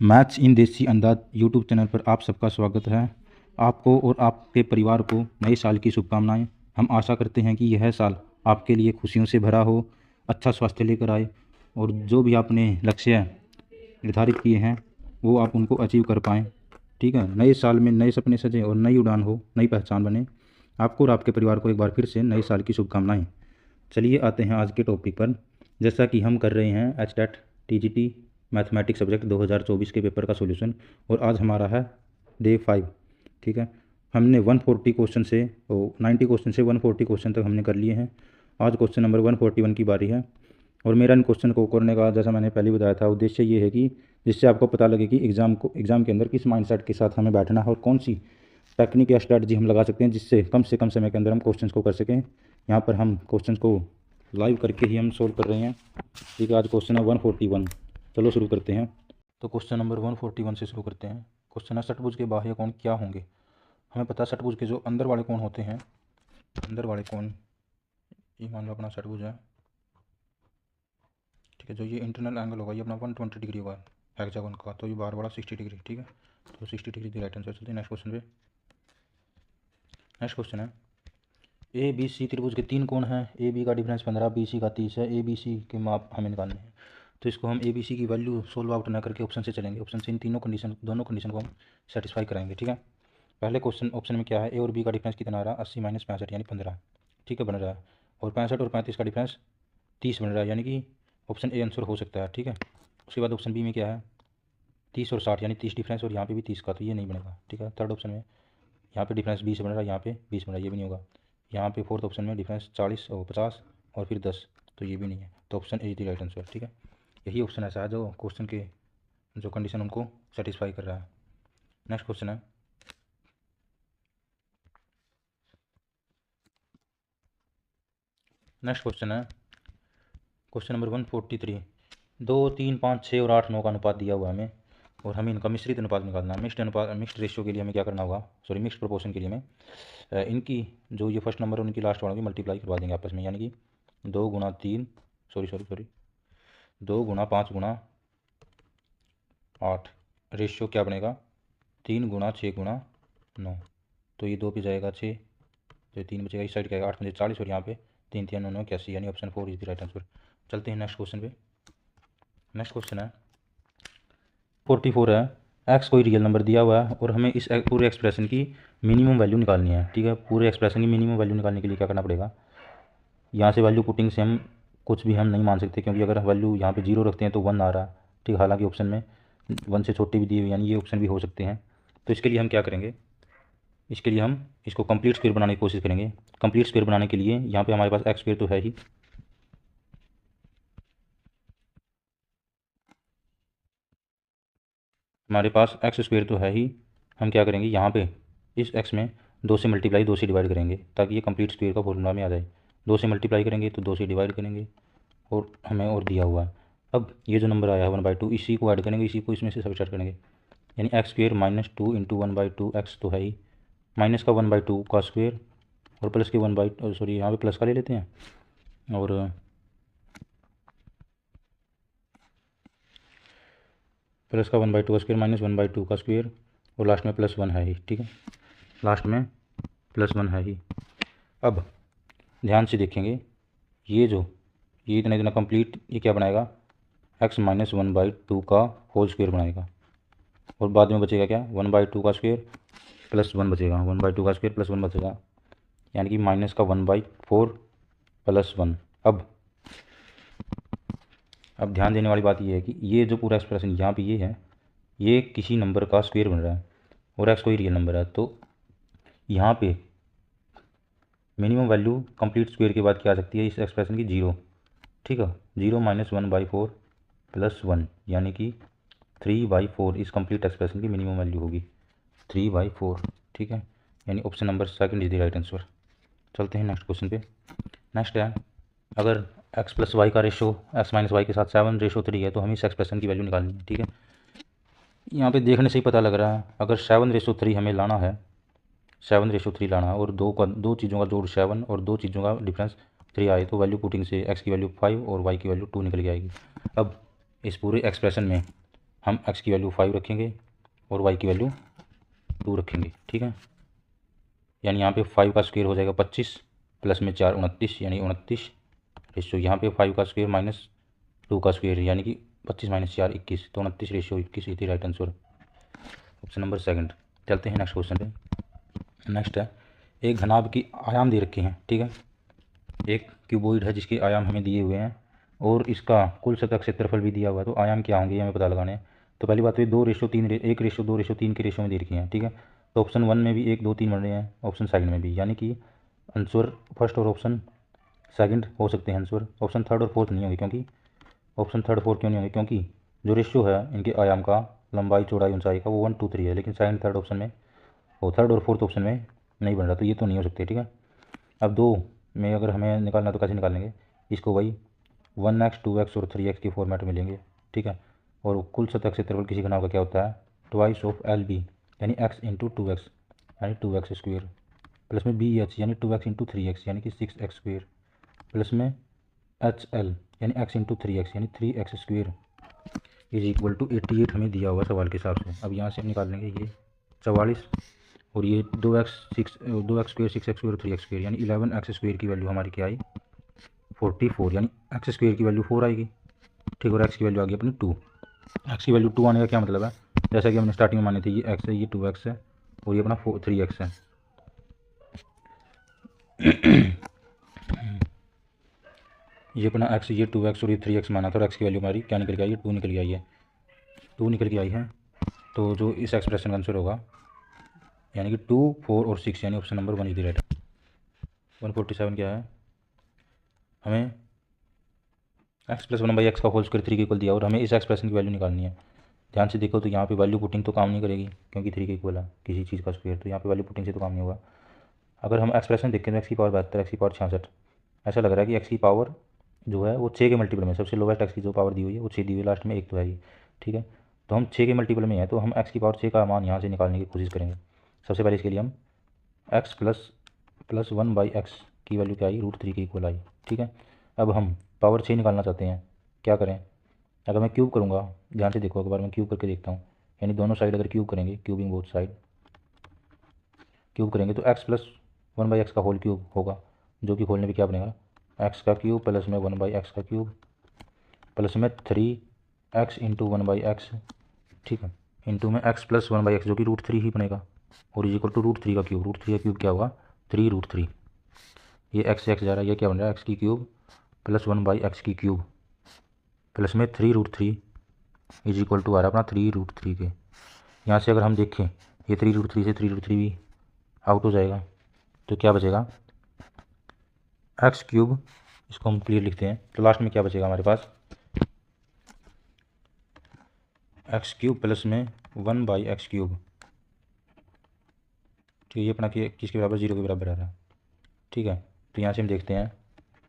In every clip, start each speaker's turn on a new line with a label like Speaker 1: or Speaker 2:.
Speaker 1: Maths इन देसी अंदाज YouTube channel पर आप सबका स्वागत है। आपको और आपके परिवार को नए साल की शुभकामनाएं। हम आशा करते हैं कि यह साल आपके लिए खुशियों से भरा हो, अच्छा स्वास्थ्य लेकर आए और जो भी आपने लक्ष्य निर्धारित किए हैं वो आप उनको अचीव कर पाएँ। ठीक है, नए साल में नए सपने सजें और नई उड़ान हो, नई पहचान बने। आपको और आपके परिवार को एक बार फिर से नए साल की शुभकामनाएँ। चलिए आते हैं आज के टॉपिक पर। जैसा कि हम कर रहे हैं एचटेट टीजीटी मैथमेटिक्स सब्जेक्ट 2024 के पेपर का सॉल्यूशन, और आज हमारा है डे 5। ठीक है, हमने 140 क्वेश्चन से 90 क्वेश्चन से 140 क्वेश्चन तक हमने कर लिए हैं। आज क्वेश्चन नंबर 141 की बारी है और मेरा इन क्वेश्चन को करने का, जैसा मैंने पहले बताया था, उद्देश्य ये है कि जिससे आपको पता लगे कि एग्ज़ाम के अंदर किस माइंडसेट के साथ हमें बैठना है और कौन सी टेक्निक या स्ट्रैटेजी हम लगा सकते हैं जिससे कम से कम समय के अंदर हम क्वेश्चंस को कर सकें। यहाँ पर हम क्वेश्चंस को लाइव करके ही हम सोल्व कर रहे हैं। ठीक है, आज क्वेश्चन है 141। चलो शुरू करते हैं। तो क्वेश्चन नंबर 141 से शुरू करते हैं। क्वेश्चन है षटभुज के बाह्य कोण क्या होंगे। हमें पता है षटभुज के जो अंदर वाले कोण होते हैं, अंदर वाले कोण, ये मान लो अपना षटभुज है। ठीक है, जो ये इंटरनल एंगल होगा ये अपना 120 डिग्री होगा हेक्सागोन का, तो ये बाहर वाला 60 डिग्री। ठीक है, तो 60 डिग्री दी राइट आंसर। चलते हैं नेक्स्ट क्वेश्चन पे। नेक्स्ट क्वेश्चन है ए बी सी त्रिभुज के 3 कोण हैं। ए बी का डिफरेंस 15, बी सी का 30 है। ए बी सी के माप हमें निकालने हैं। तो इसको हम ए बी सी की वैल्यू सोल्व आउट ना करके ऑप्शन से चलेंगे। ऑप्शन से इन दोनों कंडीशन को हम सेटिस्फाई कराएंगे। ठीक है, पहले क्वेश्चन ऑप्शन में क्या है, ए और बी का डिफरेंस कितना आ रहा है, 80 माइनस 65 यानी 15। ठीक है, बन रहा है। और 65 और 35 का डिफरेंस 30 बन रहा है, यानी कि ऑप्शन ए आंसर हो सकता है। ठीक है, उसके बाद ऑप्शन बी में क्या है, 30 और 60 यानी 30 डिफरेंस, और यहाँ पे भी 30 का, तो ये नहीं बनेगा। ठीक है, थर्ड ऑप्शन में यहाँ पे डिफरेंस 20 बन रहा है, यहाँ पे 20 बन रहा है, ये भी नहीं होगा। यहाँ पे फोर्थ ऑप्शन में डिफरेंस 40 और 50 और फिर 10, तो ये भी नहीं है। तो option A is the right answer. ठीक है, यही ऑप्शन ऐसा है जो क्वेश्चन के जो कंडीशन उनको सेटिस्फाई कर रहा है। नेक्स्ट क्वेश्चन है क्वेश्चन नंबर 143। 2, 3, 5, 6 और 8, 9 का अनुपात दिया हुआ है हमें, और हमें इनका मिश्रित अनुपात निकालना है। मिक्स्ड रेशियो के लिए हमें क्या करना होगा, सॉरी मिक्स्ड प्रोपोर्शन के लिए हमें इनकी जो ये फर्स्ट नंबर और उनकी लास्ट वालों की मल्टीप्लाई करवा देंगे आपस में, यानी कि 2 गुणा 3 सॉरी 2 गुणा 5 गुणा 8, रेशियो क्या बनेगा, 3 गुणा 6 गुणा 9। तो ये 2 पे जाएगा 6, तो ये 3 बचेगा, इस साइड क्या आएगा 8 5 40, और यहाँ पे 3 3 9 9 81, यानी option 4 is the right answer. चलते हैं नेक्स्ट क्वेश्चन पे। नेक्स्ट क्वेश्चन है 44 है। एक्स कोई रियल नंबर दिया हुआ है और हमें इस पूरे एक्सप्रेशन की मिनिमम वैल्यू निकालनी है। ठीक है, पूरे एक्सप्रेशन की मिनिमम वैल्यू निकालने के लिए क्या करना पड़ेगा, यहाँ से वैल्यू पुटिंग से हम कुछ भी हम नहीं मान सकते, क्योंकि अगर वैल्यू यहाँ पे 0 रखते हैं तो 1 आ रहा है। ठीक, हालांकि ऑप्शन में 1 से छोटी भी दी हुई, यानी ये ऑप्शन भी हो सकते हैं। तो इसके लिए हम क्या करेंगे, इसके लिए हम इसको कंप्लीट स्क्वायर बनाने की कोशिश करेंगे। कंप्लीट स्क्वायर बनाने के लिए यहाँ पे हमारे पास एक्स स्क्वायर तो है ही, हमारे पास एक्स स्क्वायर तो है ही। हम क्या करेंगे, यहाँ पे इस एक्स में 2 से मल्टीप्लाई 2 से डिवाइड करेंगे, ताकि ये कंप्लीट स्क्वायर का फॉर्मूला में आ जाए। 2 से मल्टीप्लाई करेंगे तो 2 से डिवाइड करेंगे, और हमें और दिया हुआ है। अब ये जो नंबर आया है 1/2, इसी को ऐड करेंगे, इसी को इसमें से सब्ट्रैक्ट करेंगे, यानी x square minus 2 into 1/2 x तो है ही, माइनस का 1/2 का स्क्वायर, और प्लस के सॉरी यहाँ पे प्लस का ले लेते हैं, और प्लस का 1/2 का स्क्वायर माइनस 1/2 का स्क्वायर, और लास्ट में +1 है ही। ठीक है, लास्ट में +1 है ही। अब ध्यान से देखेंगे, ये इतना कंप्लीट ये क्या बनाएगा, x माइनस 1/2 का होल स्क्वायर बनाएगा, और बाद में बचेगा क्या, 1/2 का स्क्वायर +1 बचेगा, 1/2 का स्क्वायर +1 बचेगा, यानी कि माइनस का 1/4 +1। अब ध्यान देने वाली बात ये है कि ये जो पूरा एक्सप्रेशन यहाँ पे ये है, ये किसी नंबर का स्क्वायर बन रहा है और x कोई रियल नंबर है, तो यहाँ पे मिनिमम वैल्यू कंप्लीट स्क्वायर के बाद क्या आ सकती है इस एक्सप्रेशन की, 0। ठीक है, 0 माइनस 1/4 +1, यानी कि 3/4 इस कंप्लीट एक्सप्रेशन की मिनिमम वैल्यू होगी, 3/4। ठीक है, यानी option number second is the right answer. चलते हैं नेक्स्ट क्वेश्चन पे। नेक्स्ट है, अगर x प्लस वाई का रेशो x माइनस वाई के साथ 7/3 है, तो हमें इस एक्सप्रेशन की वैल्यू निकालनी है। ठीक है, यहाँ पे देखने से ही पता लग रहा है, अगर 7/3 हमें लाना है, 7/3 लाना है, और दो चीज़ों का जोड़ 7 और दो चीज़ों का डिफरेंस 3 आए, तो वैल्यू पुटिंग से x की वैल्यू 5 और y की वैल्यू 2 निकल के आएगी। अब इस पूरे एक्सप्रेशन में हम x की वैल्यू 5 रखेंगे और y की वैल्यू 2 रखेंगे, ठीक है। यानी यहाँ पे 5 का स्क्वायर हो जाएगा 25 प्लस में 4 29, यानी 29 रेशियो यहाँ पे 5 का स्क्वायर माइनस 2 का स्क्वायर यानी कि 25 माइनस 4 21, तो 29 रेशियो 21 इसी right answer, option number second. चलते हैं नेक्स्ट क्वेश्चन पे। नेक्स्ट है, एक घनाभ की आयाम दे रखे हैं, ठीक है। एक क्यूबॉइड है जिसके आयाम हमें दिए हुए हैं और इसका कुल सतह क्षेत्रफल भी दिया हुआ है, तो आयाम क्या होंगे ये हमें पता लगाने हैं। तो पहली बात तो ये 2:3 1 रेशियो 2 रेशियो 3 के रेशियो में दे रखी हैं, ठीक है। तो ऑप्शन 1 में भी 1 2 3 बन रहे हैं, ऑप्शन सेकंड में भी, यानी कि आंसर फर्स्ट और ऑप्शन सेकंड हो सकते हैं आंसर। ऑप्शन थर्ड और फोर्थ नहीं होंगे, क्योंकि ऑप्शन थर्ड फोर्थ क्यों नहीं होंगे, क्योंकि जो रेशियो है इनके आयाम का, लंबाई चौड़ाई ऊंचाई का, वो 1 2 3 है, लेकिन सेकंड थर्ड ऑप्शन में, वो थर्ड और फोर्थ ऑप्शन में नहीं बन रहा, तो ये तो नहीं हो सकते, ठीक है। अब दो में अगर हमें निकालना तो कैसे निकालेंगे इसको, वही 1x 2x और 3x की फॉर्मेट में लेंगे, ठीक है। और कुल सतह क्षेत्रफल किसी घनाभ का क्या होता है, ट्वाइस ऑफ LB यानी x इंटू 2x यानी 2x स्क्वेयर, प्लस में BH यानी 2x इंटू 3x यानी कि 6x स्क्वेयर, प्लस में HL यानी x इंटू 3x यानी 3x square is equal to 88 हमें दिया हुआ सवाल के हिसाब से। अब यहाँ से हम निकाल लेंगे ये 44 और ये 2x square 6x square 3x square यानी 11x स्क्वेयर की वैल्यू हमारी क्या आई 44, यानी x स्क्वेयर की वैल्यू 4 आएगी, ठीक। और x की वैल्यू आ गई अपनी 2। x की वैल्यू 2 आने का क्या मतलब है, जैसा कि हमने स्टार्टिंग में माने थे, ये x है, ये 2x है और ये अपना 3x है। ये अपना x, ये 2x और ये 3x माना था, और x की वैल्यू हमारी क्या निकल के आई है 2 निकल के आई है, 2 निकल के आई है। तो जो इस एक्सप्रेशन का आंसर होगा यानी कि 2 4 और 6 यानी option number 1 is the right. 147 क्या है, हमें x प्लस 1/x का होल स्क्वायर 3 के इक्वल दिया और हमें इस एक्सप्रेशन की वैल्यू निकालनी है। ध्यान से देखो तो यहाँ पे वैल्यू पुटिंग तो काम नहीं करेगी, क्योंकि 3 के इक्वल है किसी चीज़ का स्क्वायर, तो यहाँ पे वैल्यू पुटिंग से तो काम नहीं होगा। अगर हम एक्सप्रेशन देखें तो x की पावर 72, x की पावर 66, ऐसा लग रहा है कि x की पावर जो है वो 6 के मल्टीपल में, सबसे लोवेस्ट x की जो पावर दी हुई है वो 6 दी हुई है, लास्ट में 1 तो है ही, ठीक है। तो हम 6 के मल्टीपल में है, तो हम x की पावर 6 का मान यहाँ से निकालने की कोशिश करेंगे। सबसे पहले इसके लिए हम x प्लस 1/x की वैल्यू क्या आई √3 के इक्वल आई, ठीक है। अब हम पावर 6 निकालना चाहते हैं, क्या करें, अगर मैं क्यूब करूँगा, ध्यान से देखो एक बार मैं क्यूब करके देखता हूँ, यानी दोनों साइड अगर क्यूब करेंगे, क्यूबिंग बोथ साइड क्यूब करेंगे तो x प्लस 1/x का होल क्यूब होगा, जो कि खोलने पे क्या बनेगा x का क्यूब प्लस में 1/x का क्यूब प्लस में 3x इंटू 1/x, ठीक है, इंटू में x प्लस 1/x जो कि √3 ही बनेगा, और इज इक्वल टू √3 का क्यूब, √3 का क्यूब क्या होगा 3√3, ये x से x जा रहा है, ये क्या बन रहा है x की क्यूब प्लस 1/x की क्यूब प्लस में 3√3 इज इक्वल टू आ रहा है अपना 3√3 के। यहाँ से अगर हम देखें ये 3√3 से 3√3 भी आउट हो जाएगा, तो क्या बचेगा एक्स क्यूब, इसको हम क्लियर लिखते हैं, तो लास्ट में क्या बचेगा हमारे पास एक्स क्यूब प्लस में 1/x क्यूब, ठीक है। ये अपना किसके बराबर 0 के बराबर आ रहा है, ठीक है। तो यहाँ से हम देखते हैं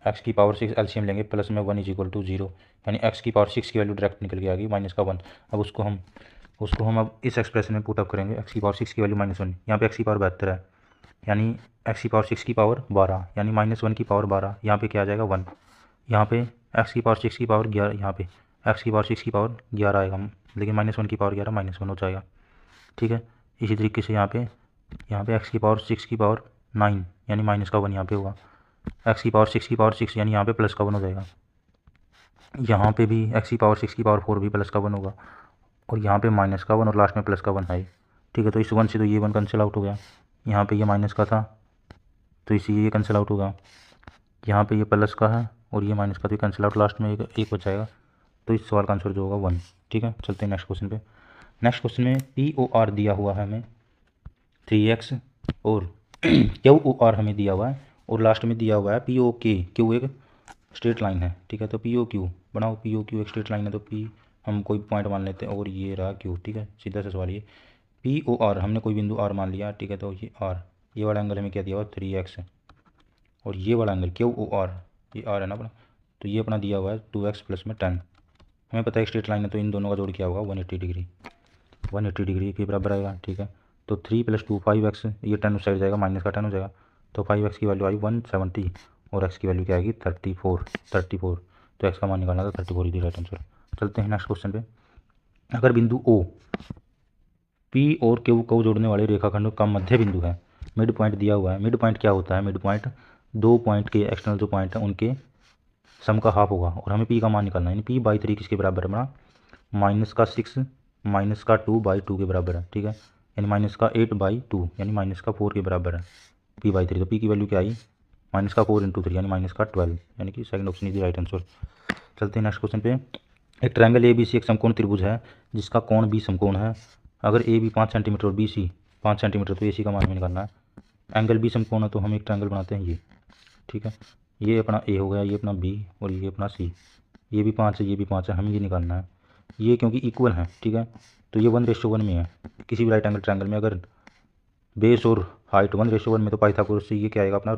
Speaker 1: x की पावर 6 एलसीएम लेंगे, प्लस में 1 इज इक्वल टू 0, यानी x की पावर 6 की वैल्यू डायरेक्ट निकल के आ गई -1। अब उसको हम अब इस एक्सप्रेशन में पुट अप करेंगे, x की पावर 6 की वैल्यू -1, यहाँ पे x की पावर 72 है, यानी x की पावर 6 की पावर 12, यानी -1 की पावर 12, यहाँ पे क्या आ जाएगा 1, यहाँ पे x की पावर 6 की पावर 11, यहाँ पे x की पावर 6 की पावर 11 आएगा, लेकिन -1 की पावर 11 -1 हो जाएगा, ठीक है। इसी तरीके से यहाँ पे x की पावर 6 की पावर 9 यानी -1 यहाँ पे होगा, x की पावर 6 की पावर 6 यानी यहाँ पे +1 हो जाएगा, यहाँ पे भी x की पावर 6 की पावर 4 भी +1 होगा, और यहाँ पे -1 और लास्ट में +1 है, ठीक है। तो इस 1 से तो ये 1 कैंसिल आउट हो गया, यहाँ पे ये माइनस का था तो इसी ये कैंसिल आउट होगा, यहाँ पे ये प्लस का है और ये माइनस का, तो कैंसिल आउट, लास्ट में एक बच जाएगा, तो इस सवाल का आंसर जो होगा 1, ठीक है। चलते हैं नेक्स्ट क्वेश्चन पे। नेक्स्ट क्वेश्चन में POR दिया हुआ है हमें 3x और QOR हमें दिया हुआ है, और लास्ट में दिया हुआ है POQ, क्यू एक स्ट्रेट लाइन है, ठीक है। तो POQ बनाओ, POQ एक स्ट्रेट लाइन है, तो P हम कोई पॉइंट मान लेते हैं और ये रहा Q, ठीक है। सीधा सा सवाल ये POR हमने कोई बिंदु R मान लिया, ठीक है। तो ये R, ये वाला एंगल हमें क्या दिया हुआ 3x है, और ये वाला एंगल QOR ये R है ना अपना, तो ये अपना दिया हुआ है 2x प्लस में 10, हमें पता है स्ट्रेट लाइन है, तो इन दोनों का जोड़ क्या होगा 180 डिग्री, 180 डिग्री के बराबर आएगा, ठीक है। तो 3 + 2 5x, ये 10 उस साइड जाएगा, माइनस का 10 हो जाएगा, तो 5x की वैल्यू आई 170 और x की वैल्यू क्या आएगी 34, तो x का मान निकालना था 34 ही राइट आंसर। चलते हैं नेक्स्ट क्वेश्चन पे। अगर बिंदु ओ पी और क्यू को जोड़ने वाले रेखाखंड का मध्य बिंदु है, मिड पॉइंट दिया हुआ है। मिड पॉइंट क्या होता है? मिड पॉइंट दो पॉइंट के एक्सटर्नल जो पॉइंट है उनके सम का हाफ होगा और हमें पी का मान निकालना है। यानी पी बाई 3 किसके बराबर है हमारा? -6 -2/2 के बराबर है। ठीक है, यानी -8/2 यानी -4 के बराबर है p/3। तो p की वैल्यू क्या आई? -4 × 3 यानी -12, यानी कि second option is the right answer. चलते हैं नेक्स्ट क्वेश्चन पे। एक ट्रायंगल ए बी सी एक समकोण त्रिभुज है जिसका कोण बी समकोण है। अगर ए बी 5 सेंटीमीटर और बी सी 5 सेंटीमीटर, तो ए सी का मान हमें निकालना है। एंगल बी समकोण है तो हम एक ट्रायंगल बनाते हैं ये। ठीक है, ये अपना ए हो गया, ये अपना बी और ये अपना सी। ये भी 5 है, ये भी 5 है, हमें ये निकालना है। ये क्योंकि इक्वल है, ठीक है, तो ये 1:1 में है। किसी भी राइट एंगल ट्रायंगल में अगर बेस और हाइट 1:1 में, तो पाइथागोरस से ये क्या आएगा अपना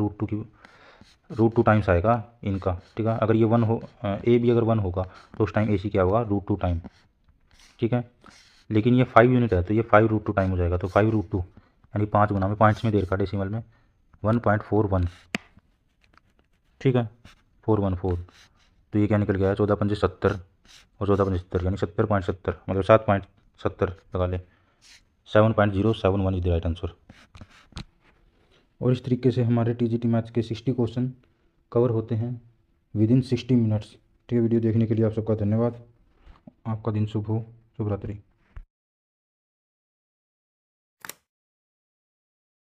Speaker 1: √2 टाइम्स आएगा इनका। ठीक है, अगर ये 1 हो, ए भी अगर 1 होगा तो उस टाइम ए सी क्या होगा? √2 टाइम। ठीक है, लेकिन ये 5 यूनिट है तो ये 5√2 टाइम हो जाएगा। तो 5√2 यानी 5 गुना में, पॉइंट्स में दे रखा डेसिमल में 1.41। ठीक है, 414। तो ये क्या निकल गया है? 14×5 = 70 और 14×5 = 70 यानी 70.70, मतलब 7.70 लगा ले। 7.071 इज द राइट आंसर। और इस तरीके से हमारे टीजीटी मैथ्स के 60 क्वेश्चन कवर होते हैं विदिन 60 मिनट्स। ठीक है, वीडियो देखने के लिए आप सबका धन्यवाद। आपका दिन शुभ हो। शुभ रात्रि।